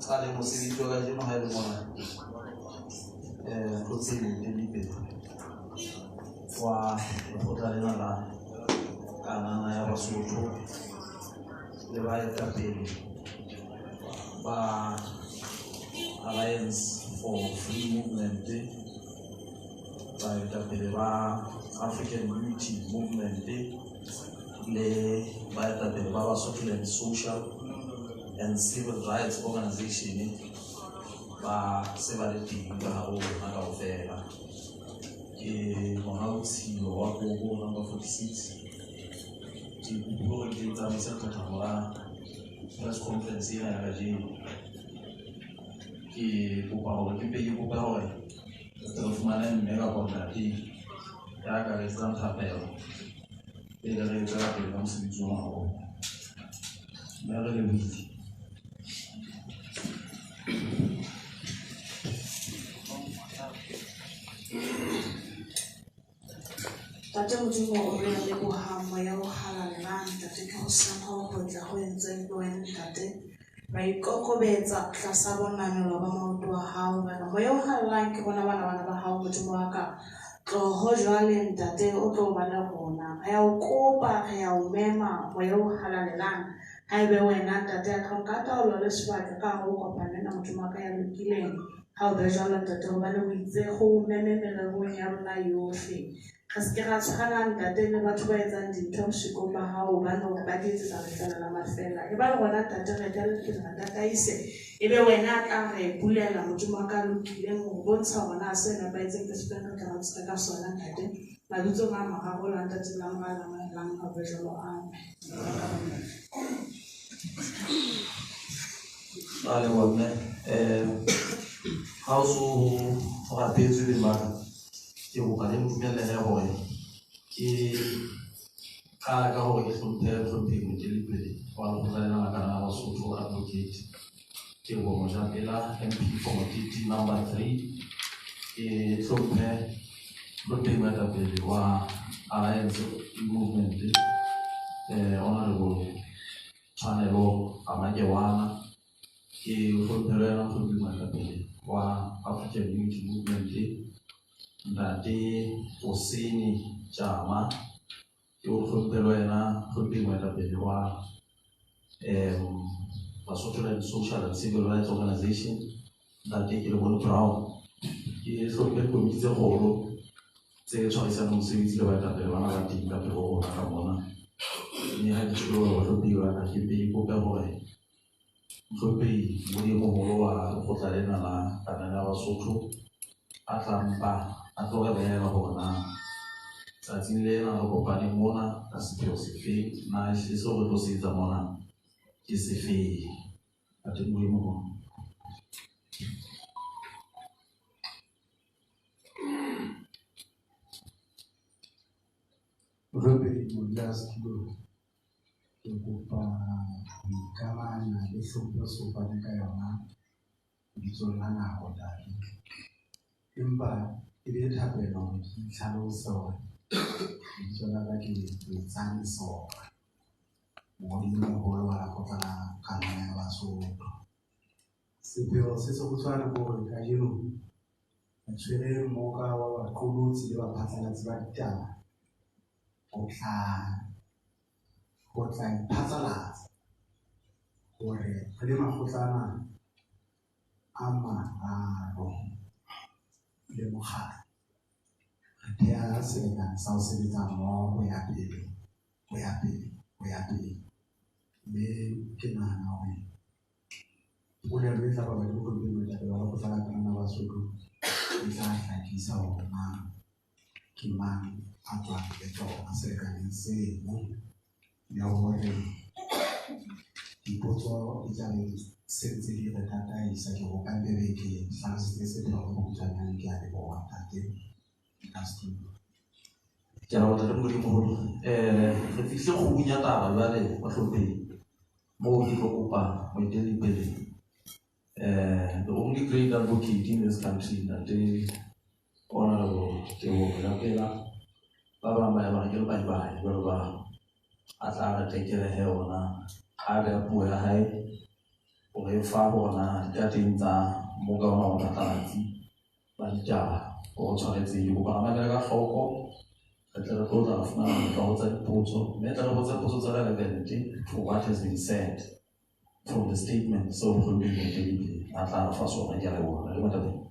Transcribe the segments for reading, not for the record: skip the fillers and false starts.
Ale mosebetsi wa kajeno ha e le mona ntho tse lepe wa lekgotla lena la kanana ya Basotho le baetapele ba Alliance for Free Movement, baetapele ba African Unity Movement le baetapele ba Basotho Land Social and Civil Rights Organization ba se ba le teng ka hare ho rona kaofela. Ke bona botshilo wa Gogo number 46 ke ikutlwa hore ke tsamaisa kgathalo la press conference ena ya kajeno. Ke kopa hore ke mpe ke kopa hore re fumane mme kapa ntate ya ka re etsang thapelo pele re etsa pele ka mosebetsi wa hao. Mme re lebohile. Tate Modimo o re leboha moya o halalelang tate ka ho sana ho tla ho entseng le wena tate ba ikokobetsa tlasa bonamelo ba maoto a hao bana moya o halalang ke bona bana ba hao Modimo wa ka tloho jwale ntate o tlo ba le rona re a o kopa re a o mema moya o halalelang ha ebe wena ntate a tlo ka taolo le sebaka ka ho kopana na Modimo wa ka ya lokileng ha o be jwalo ntate ho ba le boitsego meme mererong ya rona yohle. Re se ke ra tshwana ntate le batho ba etsang dintho bosikong ba hao hobane hore ba di etsetsa re fela la mafela e ba le rona ntate re tla le pele re tataise ebe wena a tla re bulela Modimo wa ka lokileng ho bontsha hore na se nepahetseng ke sepeng re tla re tseka ka sona ntate mabitsong a mararo la ntate la lang ka bojalo a Ale wone ha o so rapetse le mara ke go ka le mtumelle ya hore ke ka hore ke hlomphe mo ke le pele wa go tla lena ka na Basotho advocate ke go mo japela MP for Motiti number 3 ke hlomphe mo ta pele wa Alliance Movement honorable Tshwanelo Amakewana ke hlomphe mo ta pele wa African Unity Movement Ntate Osini Jama ke o hlompelo yena moetapele wa Basotho Land Social and Civil Rights Organization Ntate ke le Bonnie Brown ke hlompelo komiti tse kgolo tse tshwarisang mosebetsi le baetapele bana ba teng ka pele ho rona ka bona mme ha ke tsholo ho hlompelo ka ke pe kope hore hlompei Modimo wa lekgotla lena la kanana ya Basotho a tlampa a tloga beela hore na tsatsing lena re kopane mona ka sepheo sefeng na se seo re tlo se etsa mona ke sefeng a teng boemo Robert Modias Kido ke kopa ikamana le hlompho sopane ka yona bitsong la nako tate empa ke le thapelo ke tlhalosa hore bitsong la ke etsang sona Modimo moholo wa lekgotla la kanana ya Basotho sepheo se se go tshwana gore ka jeno a tshwere mmoka wa baqolotsi le baphatlalatsi ba ditaba go tla iphatlalatsa gore re le makgotlana a mararo le mokgatlo re thea selekane sa ho sebetsa mmoho ho ya pele mme ke nahana hore polelo e tla ba le go le moetapele wa lekgotla la kanana ya Basotho e tla hlakisa hore na ke mang a tswang le tsona selekaneng seno ya hore dipotso di tla be sentse di re tataisa ke go ka bebe ke hlalositse sepheo go tshwanang ke a le bona tate ka studio ke a batla le Modimo re fihle go bunya taba jwale ba hlompeng mo ke tlo kopa moeteledipele the only great advocate in this country that honorable ke ho rapela ba bang ba ya ba ke le ba jwalo ba a tla re tekele he ona ha re puo ya hae o re fa bona ditateng tsa mo ka ona o tlatlatsi ba ditaba o tshwaretseng o ba mamela ka hloko re tle re tlo tla fumana motla ho tsa dipotso mme tla re botsa dipotso tsa relevant to what has been said from the statement so re tlo di a tla fa sona ke re bona le motho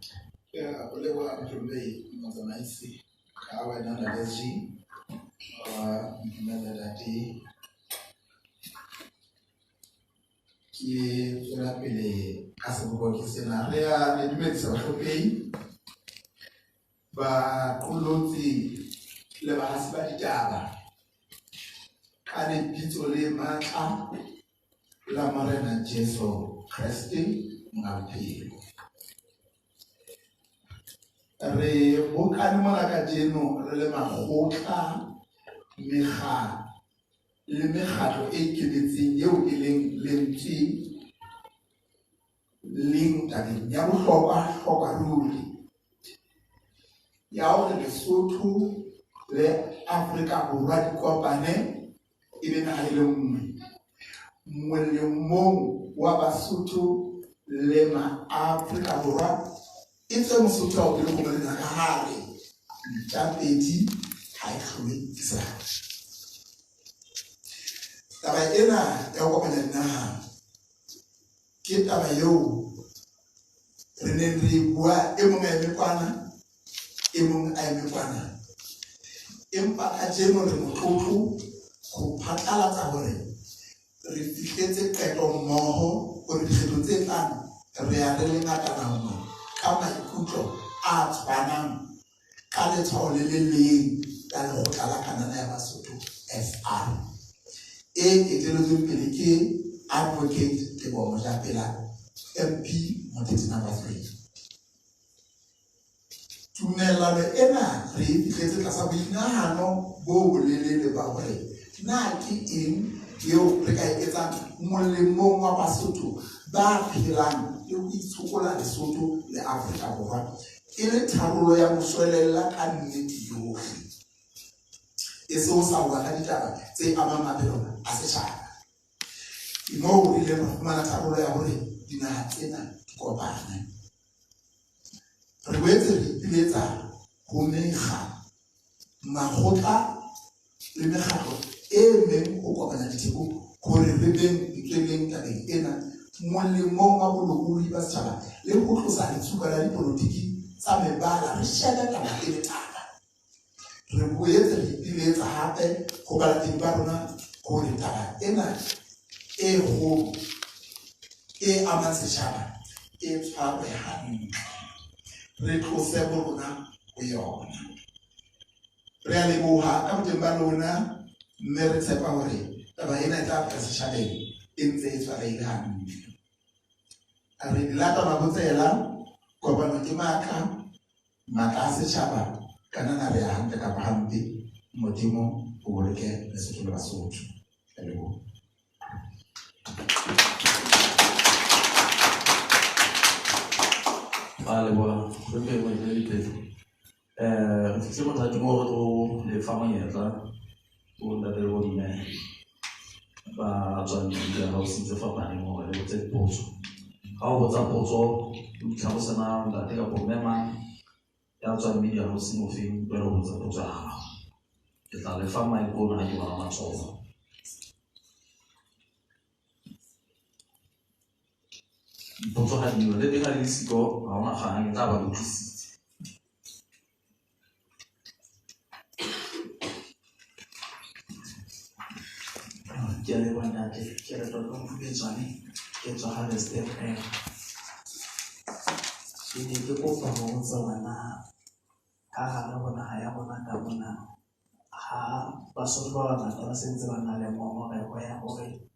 ya ole wa mhlombe mozamaisi ka wa na la SG wa mmelelati ki tswela pele ka seboko ke sena re ya le dumedisa bahlophehi ba qolotsi le bahasi ba ditaba ka lebitso le matla la Morena Jesu Kriste Ngaphelo re bokane mona ka jeno re le makgotla le mekgatlo e ikemetseng eo e leng lentswe leng tabeng ya bohlokwa ruri ya hore Lesotho le Afrika Borwa di kopane e be naha e le nngwe molemong wa Basotho le ma-Afrika Borwa e tse Mosotho wa pele go molena ka hare tša pedi ha e hlwekisa taba ena ya go kopanya dinaha ke taba eo re neng re bua e mong a eme kwana e mong a eme kwana empa ka jeno re motlotlo go phatlalatsa hore re fihletse qeto mmoho hore dikgetho tse tlang re ya re le ngatana nngwe ka maikutlo a tshwanang ka letshwao le le leng la lekgotla la kanana ya Basotho FR e eteletsweng pele ke Advocate Teboho Mojapela MP Moteti number 3. Tumellano ena re e fihletse tlasa boinahano bo bolelele ba hore na ke eng eo re ka e etsang molemong wa Basotho ba phelang le ho itshokola Lesotho le Afrika Borwa e le tharollo ya moshwelella ka nnete yohle e seo sa bua ka ditaba tse amang maphelo a setjhaba moo re ile ra fumana tharollo ya hore dinaha tsena di kopane re boetse re ipiletsa ho mekga makgotla le mekgatlo e meng ho kopanya ditheko hore re beng ntleleng tabeng ena molemong wa bolokolohi ba setjhaba le ho tlosa letsuka la dipolotiki tsa mebala re shebe taba e le taba re boetse re ipiletsa hape ho balatedi ba rona hore taba ena e kgolo e amang setjhaba e tshwarwe hantle re tlose borona ho yona re a leboha ka boteng ba lona mme re tshepa hore taba ena e tla feta setjhabeng e ntse e tshwarehile hantle re di lata mabotsela kopano ke matla a setjhaba kanana re ya hantle kapa hampe Modimo o boloke Lesotho le Basotho a leboha Vale, buona. Perché vuoi che ripeto? Siamo stati molto le famiglie, una delle vodine, ma già non ho sentito fa bene, ma le ho poso. Ho poso, diciamo se non da te a problema, e ho già mi hanno sino fin per ho già. Che tale fama è buona di una mazzola. Poso ha di le delle risiko a una fame stava di Chiare guardate, chiare tolgono che già harvester quindi che può fare un zona ha bona ya bona ka bona ha Basotho ba bangata ba sentse ba na le ngongorego ya hore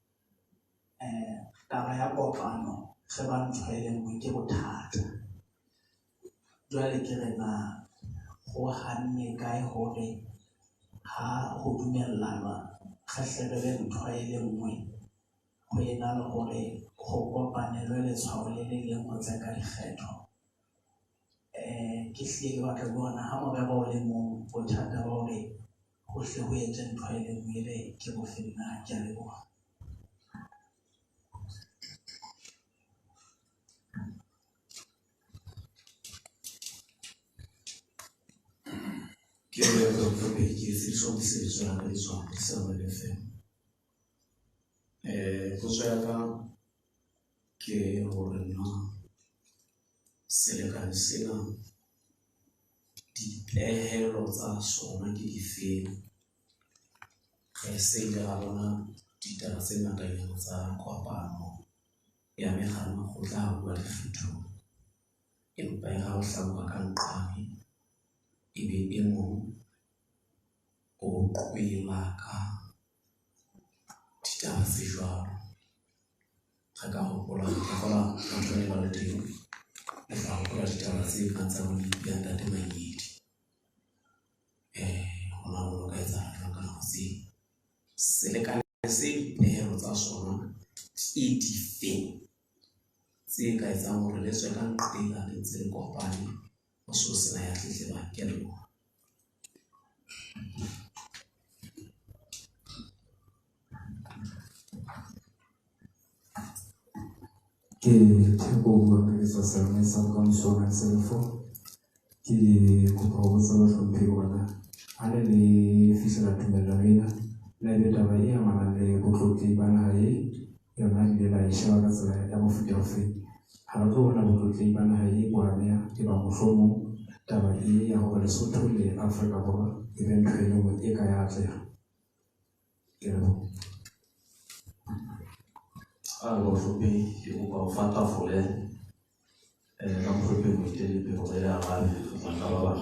taba ya kopano ge ba ntho e le nngwe ke bothata jwale ke re na go hanne kae hore ha go dumellanwa kgahlebele ntho e le nngwe go ena le gore go kopanelwe letshwao le le leng go tsa ka dikgetho ke hlile ke batla bona ha morero o le mong bothata ba hore hohle ho etse ntho e le nngwe ebe ke bofelna ke a leboha. Ke le go ke se so se tswa le tswa se ba le fe. Go tswa ka ke hore no selekane sena dipehelo tsa sona ke difeng ge se le ga bona ditaba tse ngakanyana tsa kopano ya megala go tla bua lekgetho empa ga o hlabuwa ka nqane e be e mong o qwela ka ditaba tse jwalo ga ka gopola batho ba le teng le fa gopola ditaba tse ka tsa go ya Ntate Manyedi gona go ka etsahala ka nako tse selekane se dipehelo tsa sona ke difeng tse ka etsang gore le tswe ka nqela le tse kopane o so sena ya tletleba ke leboha. Ke Theko bua ke sa selma sa ka mosona selfo ke kopa ho botsa bahlomphehi bona ha le fihlela tumellano ena la ebe taba e amanang le botlotlehi ba naha e yona le la e sheba ka tsela ya mofuta ofe ha re tlo bona botlotlehi ba naha e boameha ke ba mohlomong taba e ya hore Lesotho le Afrika Borwa e be ntho e nngwe e ka ya atleha. Ke leboha. Bahlomphehi ke kopa ho fa tafole ka mohlomphehi moetelele hore ya arabe bana ba bang.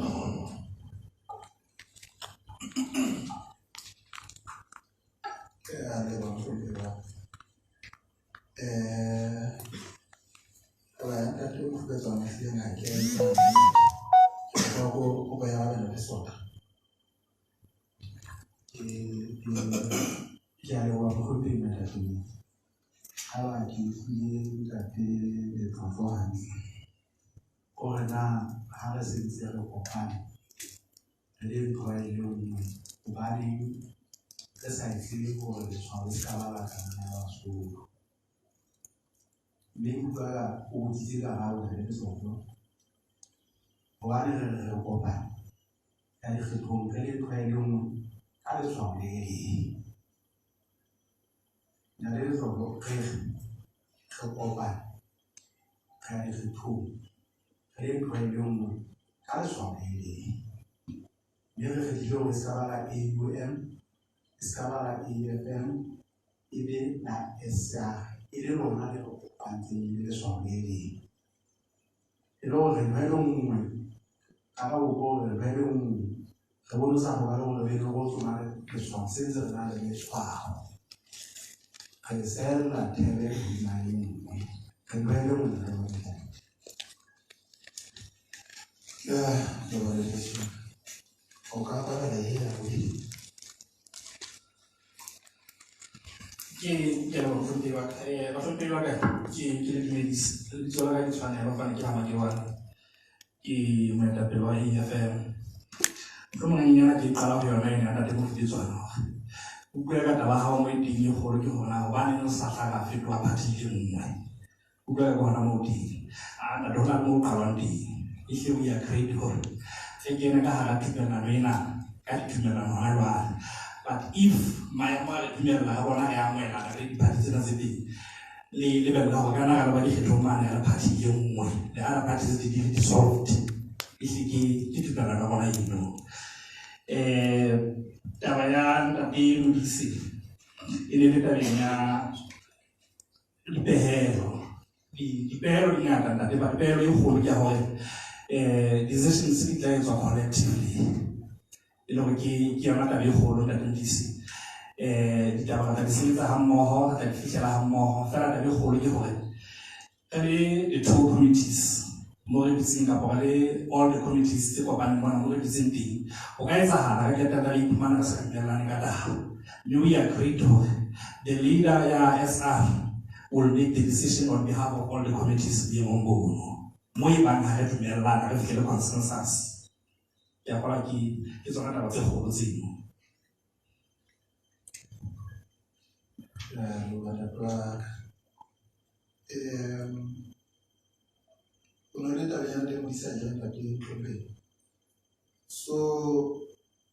But if my mother email la bona ya ngwe la re party tsena tse di le be la go kana ga ba di khethomane ya party ye nngwe le ara party tse di dissolved ke tutana ka bona eno taba ya Ntate Modise e le taba ya dipehelo di ngata Ntate ba dipehelo e kgolo ke hore decisions di tla etswa collectively le go ke yona taba e kgolo Ntate Modise ditaba tsa di sebetsa ha mmoho tsa di fihlela ha mmoho fela taba e kgolo ke hore the two committees mo re bitseng kapa le all the committees tse kopaneng mona mo re bitseng teng o ka etsahala ka taba e iphumana ka sa dumellane ka taba mme we agreed hore the leader ya SR will make the decision on behalf of all the committees being on board mo e bang ha re dumellana re fihle consensus ya gola ke tsona taba tse kgolo tseno So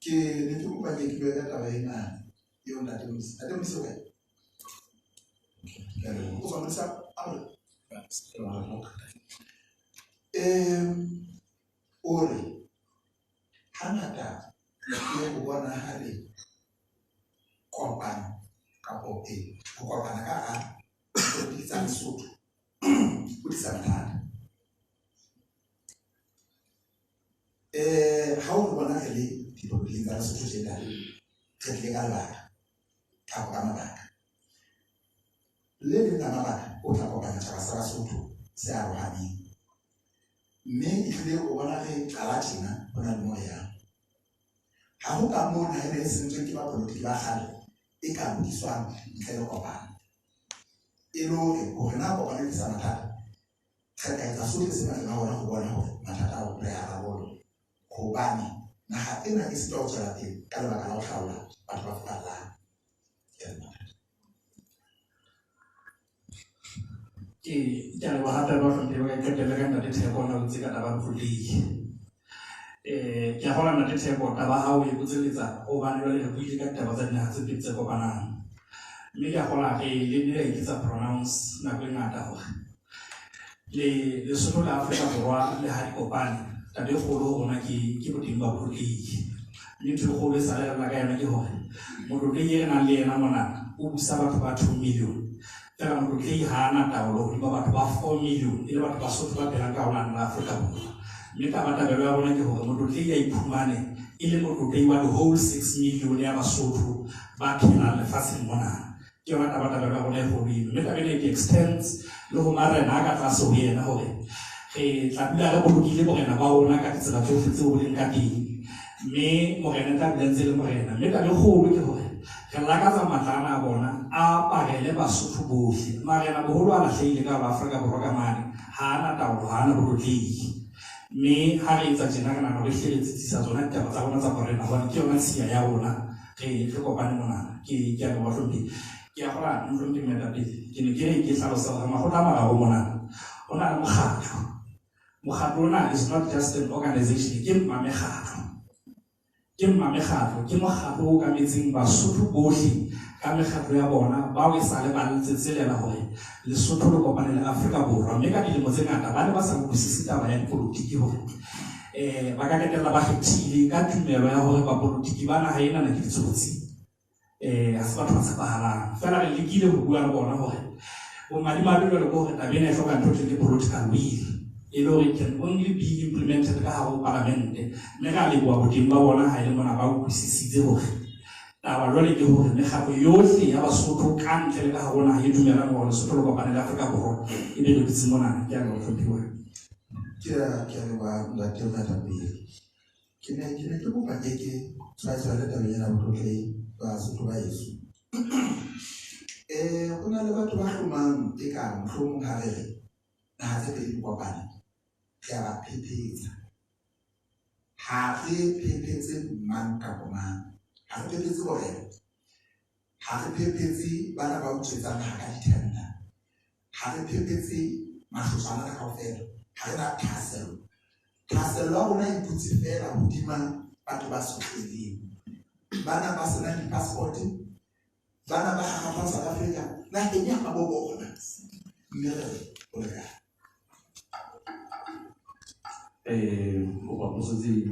ke ne ke kopa ke bua ka taba ena yo ntate Modise wa o fa motsa ore hangata ke go bona hale kopana ka pope go kopana ka a di tsa Lesotho o di sa thata ha o bona ke le dipopedi tsa Lesotho tse dale ke le ka baka ka go mabaka le na mabaka o tla kopana tsa Lesotho se a rohaneng mme ile o bona re qala tjena bona le moya ha ho ka mona ene e sentse ke ba politiki ba gale e ka bodiswang ntle le kopana e lo hore na kopana ke sa mathata ka etsa sohle se ba hona go bona hore mathata a re a rabolo hobane naha ena e se tlo tswela pele ka lebaka la ho hlaola batho ba fupalang ke le ba hata ba fante ba ka tela ka ntate Theko na botse ka taba poliki ke a gola ntate Theko taba ha o e botseletsa o bana le re buile ka taba tsa dinaha tse pedi tse kopanang mme ke a gola re le ne ke tsa pronounce na go ngata hore le Lesotho la Afrika Borwa le ha di kopane tate kgolo gona ke bodimo ba poliki mme ntho e kgolo e sa le la ka yona ke hore motlotlehi re nang le yena mona o busa batho ba 2 million fela motlotlehi ha ana taolo hodima batho ba 4 million e le batho ba Sotho ba phelang ka hona la Afrika Borwa mme tabatabelo ya bona ke hore motlotlehi ya iphumane e le motlotlehi wa the whole 6 million ya Basotho ba phelang lefatsheng mona ke yona tabatabelo ya bona e kgolwile mme tabele ke extends le ho marena ka tlase ho yena hore re tla dula re bolokile borena ba rona ka ditsela tsohle tseo bo leng ka teng mme morena tla dula ntse le morena mme tabe kgolo ke hore re lakatsa matlana a bona a parele Basotho bohle marena boholo a lahlehile ka ba Afrika Borwa ka mane ha ana taolo ha ana boloklehi mme ha re etsa tjena ka nako re hleletsisa tsona ditaba tsa bona tsa morena hobane ke yona tshiya ya rona re kopane mona ke a ba hlomphi ke a gola ntlo meta pele ke ne ke re ke hlalosa hore makgotla a mararo mona o na le mokgatlo ona is not just an organization ke mmamekgatlo ke mokgatlo o ka metseng Basotho bohle ka mekgatlo ya bona ba o sa le ba ntsetselela hore Lesotho le kopane le Afrika Borwa mme ka dilemo tse ngata ba ne ba sa utlwisisi taba ya politiki hore ba ka ketela ba kgethile ka tumelo ya hore ba politiki ba naha ena na ke ditsotsi ha se batho ba tshepahalang fela re lekile ho bua le bona hore o madimabe le hore tabena e hloka ntho ke political will it can only be implemented ka hare ho parlamente mme ka le bua bodimo ba bona ha ile mona ba utlwisisitse hore taba jwale ke hore mekgatlo yohle ya Basotho ka ntle le ka hare ho naha e dumelang hore Lesotho le kopane le Afrika Borwa e be le ditse mona ke a go tlhophiwa ke le ba la teo ka tabele ke ne ke bopa ke tshwatsa le tabele ya botlhe ba Basotho ba Yesu go na le batho ba hlomang e ka mohlomong ha re na tse pedi kopane ya ba phephetsa ha re phepetse mang ka mang ha re phepetse borena ha re phepetse bana ba utswetsang ha ka ditenda ha re phepetse mahlotsana ka kaofela ha re na thaselo ya rona e putse fela hodima batho ba sotleleng bana ba sena di-passport bana ba hahapa South Africa naheng ya habo bona mme re o ba posetse